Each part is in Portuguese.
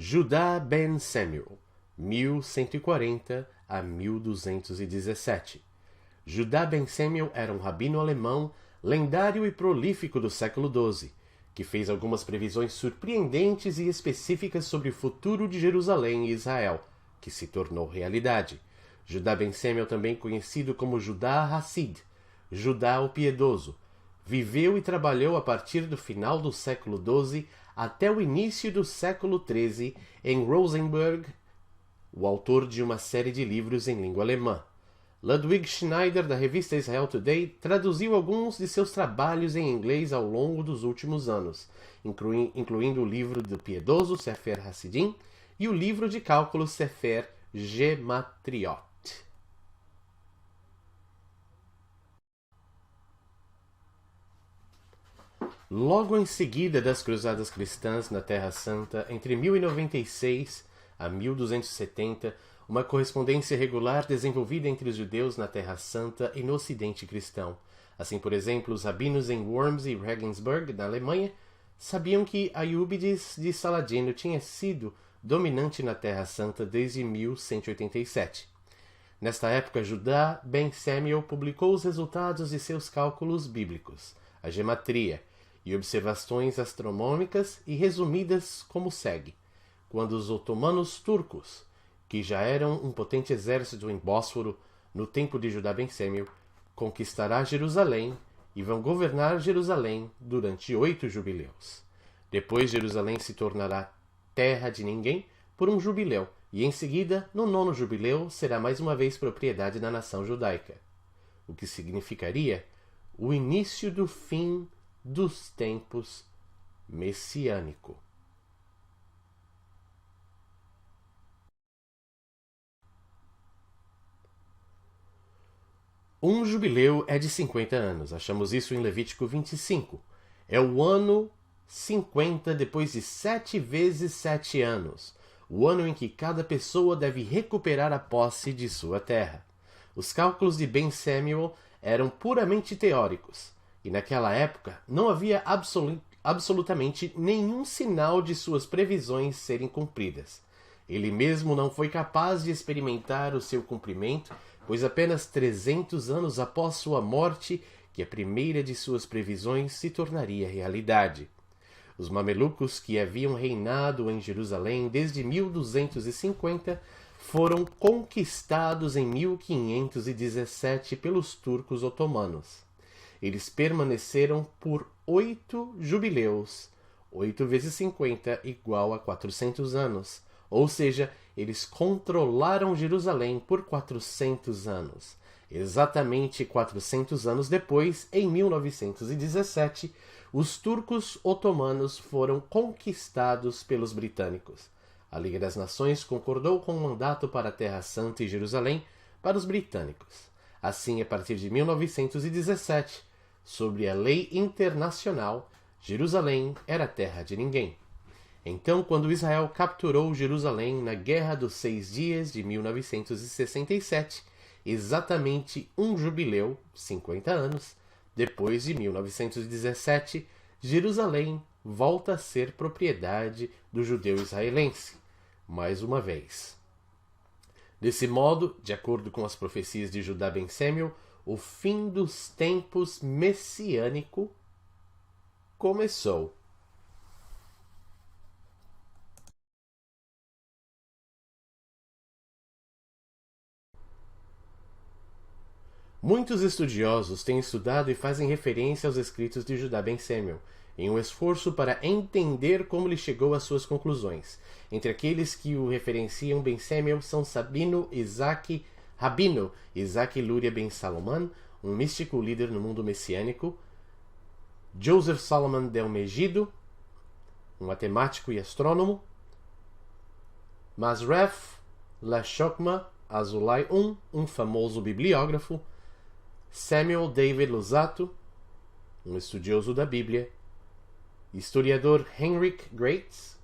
Judá ben Samuel, 1140 a 1217. Judá ben Samuel era um rabino alemão lendário e prolífico do século XII, que fez algumas previsões surpreendentes e específicas sobre o futuro de Jerusalém e Israel, que se tornou realidade. Judá ben Samuel, também conhecido como Judá Hassid, Judá o Piedoso, viveu e trabalhou a partir do final do século XII até o início do século XIII em Rosenberg, o autor de uma série de livros em língua alemã. Ludwig Schneider, da revista Israel Today, traduziu alguns de seus trabalhos em inglês ao longo dos últimos anos, incluindo o livro do Piedoso, Sefer Hasidim, e o livro de cálculos Sefer Gematriot. Logo em seguida das Cruzadas Cristãs na Terra Santa, entre 1096 a 1270, uma correspondência regular desenvolvida entre os judeus na Terra Santa e no Ocidente cristão. Assim, por exemplo, os rabinos em Worms e Regensburg, na Alemanha, sabiam que Ayúbides de Saladino tinha sido dominante na Terra Santa desde 1187. Nesta época, Judá ben Samuel publicou os resultados de seus cálculos bíblicos, a gematria, e observações astronômicas e resumidas como segue. Quando os otomanos turcos, que já eram um potente exército em Bósforo no tempo de Judá ben Samuel, conquistará Jerusalém e vão governar Jerusalém durante 8 jubileus. Depois Jerusalém se tornará terra de ninguém por um jubileu, e em seguida, no 9º jubileu, será mais uma vez propriedade da nação judaica, o que significaria o início do fim dos tempos messiânico. Um jubileu é de 50 anos. Achamos isso em Levítico 25. É o ano 50 depois de 7 vezes 7 anos. O ano em que cada pessoa deve recuperar a posse de sua terra. Os cálculos de Ben Samuel eram puramente teóricos. E naquela época não havia absolutamente nenhum sinal de suas previsões serem cumpridas. Ele mesmo não foi capaz de experimentar o seu cumprimento, pois apenas 300 anos após sua morte, que a primeira de suas previsões se tornaria realidade. Os mamelucos, que haviam reinado em Jerusalém desde 1250, foram conquistados em 1517 pelos turcos otomanos. Eles permaneceram por 8 jubileus, 8 vezes 50 igual a 400 anos. Ou seja, eles controlaram Jerusalém por 400 anos. Exatamente 400 anos depois, em 1917, os turcos otomanos foram conquistados pelos britânicos. A Liga das Nações concordou com o mandato para a Terra Santa e Jerusalém para os britânicos. Assim, a partir de 1917, sobre a lei internacional, Jerusalém era terra de ninguém. Então, quando Israel capturou Jerusalém na Guerra dos 6 Dias de 1967, exatamente um jubileu, 50 anos, depois de 1917, Jerusalém volta a ser propriedade do judeu israelense, mais uma vez. Desse modo, de acordo com as profecias de Judá ben Samuel, o fim dos tempos messiânico começou. Muitos estudiosos têm estudado e fazem referência aos escritos de Judá ben Samuel, em um esforço para entender como ele chegou às suas conclusões. Entre aqueles que o referenciam Ben Samuel são Rabino Isaac Luria ben Salomon, um místico líder no mundo messiânico, Joseph Solomon del Megido, um matemático e astrônomo, Masref Lashokma Azulai um famoso bibliógrafo, Samuel David Luzzatto, um estudioso da Bíblia, historiador Heinrich Graetz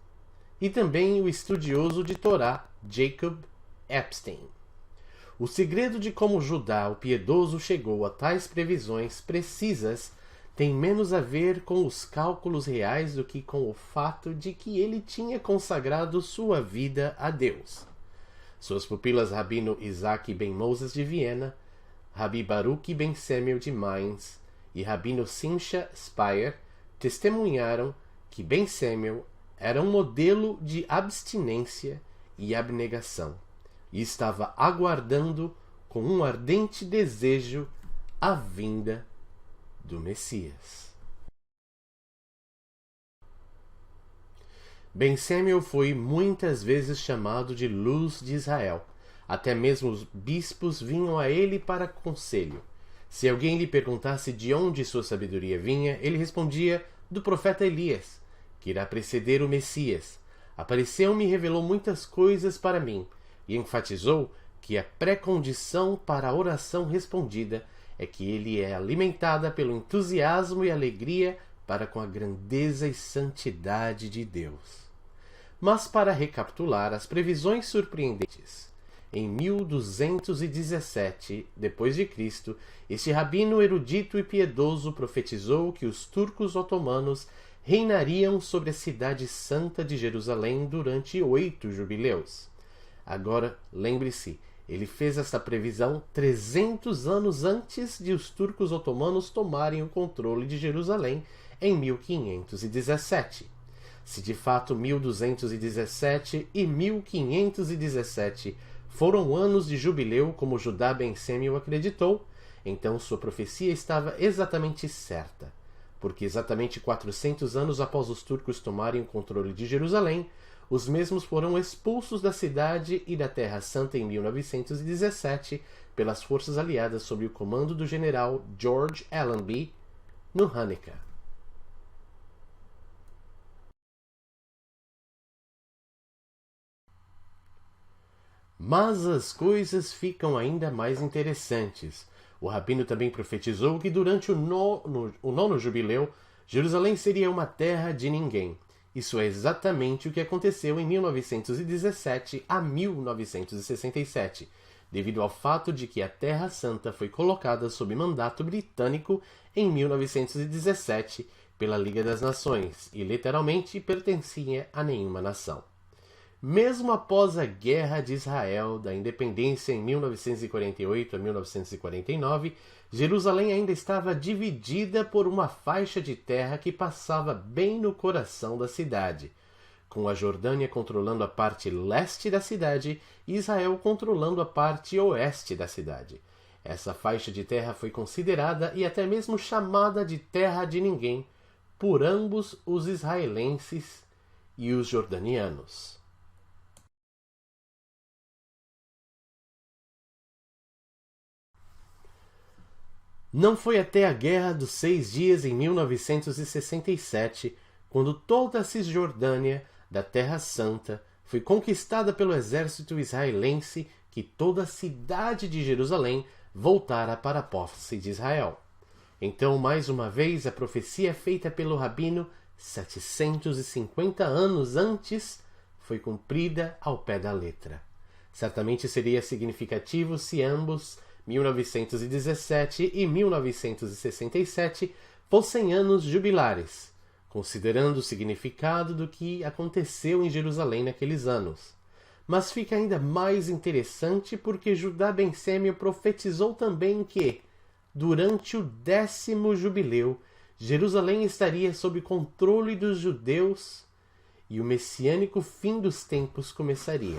e também o estudioso de Torá Jacob Epstein. O segredo de como Judá, o piedoso, chegou a tais previsões precisas tem menos a ver com os cálculos reais do que com o fato de que ele tinha consagrado sua vida a Deus. Suas pupilas Rabino Isaac ben Moses de Viena, Rabi Baruch ben Samuel de Mainz e Rabino Simcha Speyer testemunharam que Ben Samuel era um modelo de abstinência e abnegação e estava aguardando com um ardente desejo a vinda do Messias. Ben Samuel foi muitas vezes chamado de Luz de Israel. Até mesmo os bispos vinham a ele para conselho. Se alguém lhe perguntasse de onde sua sabedoria vinha, ele respondia: do profeta Elias, que irá preceder o Messias. Apareceu-me e revelou muitas coisas para mim, e enfatizou que a pré-condição para a oração respondida é que ele é alimentada pelo entusiasmo e alegria para com a grandeza e santidade de Deus. Mas para recapitular as previsões surpreendentes, em 1217 d.C., este rabino erudito e piedoso profetizou que os turcos otomanos reinariam sobre a cidade santa de Jerusalém durante 8 jubileus. Agora, lembre-se, ele fez esta previsão 300 anos antes de os turcos otomanos tomarem o controle de Jerusalém em 1517. Se de fato 1217 e 1517 foram anos de jubileu, como Judá ben Samuel acreditou, então sua profecia estava exatamente certa, porque exatamente 400 anos após os turcos tomarem o controle de Jerusalém, os mesmos foram expulsos da cidade e da Terra Santa em 1917 pelas forças aliadas sob o comando do general George Allenby no Hanukkah. Mas as coisas ficam ainda mais interessantes. O rabino também profetizou que durante o nono jubileu, Jerusalém seria uma terra de ninguém. Isso é exatamente o que aconteceu em 1917 a 1967, devido ao fato de que a Terra Santa foi colocada sob mandato britânico em 1917 pela Liga das Nações e literalmente pertencia a nenhuma nação. Mesmo após a Guerra de Israel da Independência em 1948 a 1949, Jerusalém ainda estava dividida por uma faixa de terra que passava bem no coração da cidade, com a Jordânia controlando a parte leste da cidade e Israel controlando a parte oeste da cidade. Essa faixa de terra foi considerada e até mesmo chamada de Terra de Ninguém por ambos os israelenses e os jordanianos. Não foi até a Guerra dos 6 Dias em 1967, quando toda a Cisjordânia da Terra Santa foi conquistada pelo exército israelense, que toda a cidade de Jerusalém voltara para a posse de Israel. Então, mais uma vez, a profecia feita pelo rabino 750 anos antes foi cumprida ao pé da letra. Certamente seria significativo se ambos 1917 e 1967 fossem anos jubilares, considerando o significado do que aconteceu em Jerusalém naqueles anos. Mas fica ainda mais interessante porque Judá ben Samuel profetizou também que, durante o 10º jubileu, Jerusalém estaria sob controle dos judeus e o messiânico fim dos tempos começaria.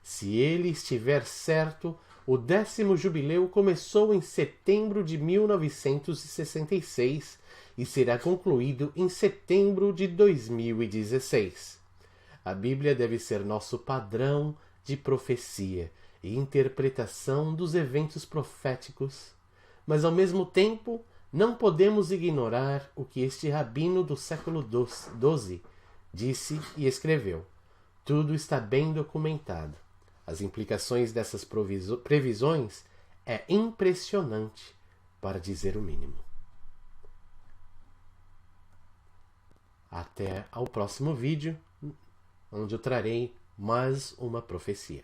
Se ele estiver certo, o 10º jubileu começou em setembro de 1966 e será concluído em setembro de 2016. A Bíblia deve ser nosso padrão de profecia e interpretação dos eventos proféticos, mas ao mesmo tempo não podemos ignorar o que este rabino do século XII disse e escreveu. Tudo está bem documentado. As implicações dessas previsões é impressionante, para dizer o mínimo. Até ao próximo vídeo, onde eu trarei mais uma profecia.